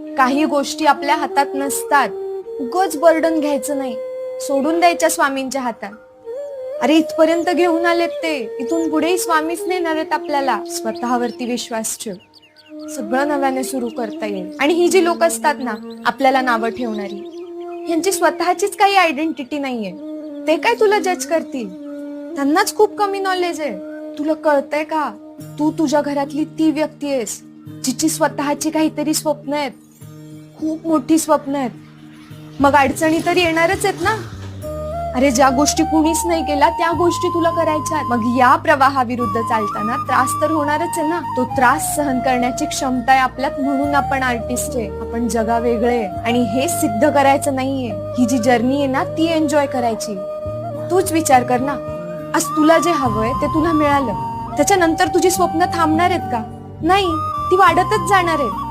काही गोष्टी आपल्या हातात नसतात. उगाच बर्डन घ्यायचं नाही, सोडून द्यायच्या स्वामींच्या हातात. अरे इथपर्यंत घेऊन आलेत ते, इथून पुढेही स्वामीच नेणार आहेत आपल्याला. स्वतःवरती विश्वास ठेव, सगळं नव्याने सुरू करता येईल. आणि ही जी लोक असतात ना आपल्याला नावं ठेवणारी, यांची स्वतःचीच काही आयडेंटिटी नाहीये. ते काय तुला जज करतील? त्यांनाच खूप कमी नॉलेज आहे. तुला कळतंय का, तू तुझ्या घरातली ती व्यक्ती आहेस जिची स्वतःची काहीतरी स्वप्न आहेत, खूप मोठी स्वप्न आहेत. मग अडचणी तर येणारच आहेत ना. अरे ज्या गोष्टी कुणीच नाही केल्या त्या गोष्टी तुला करायच्या. मग या प्रवाहाविरुद्ध चालताना त्रास तर होणारच आहे ना. तो त्रास सहन करण्याची क्षमता आहे आपल्यात, म्हणून आपण आर्टिस्ट आहे, आपण जगा वेगळे. आणि हे सिद्ध करायचं नाहीये, ही जी जर्नी आहे ना ती एन्जॉय करायची. तूच विचार कर ना, आज तुला जे हवंय ते तुला मिळालं, त्याच्यानंतर तुझी स्वप्न थांबणार आहेत का? नाही, ती वाढतच जाणार आहेत.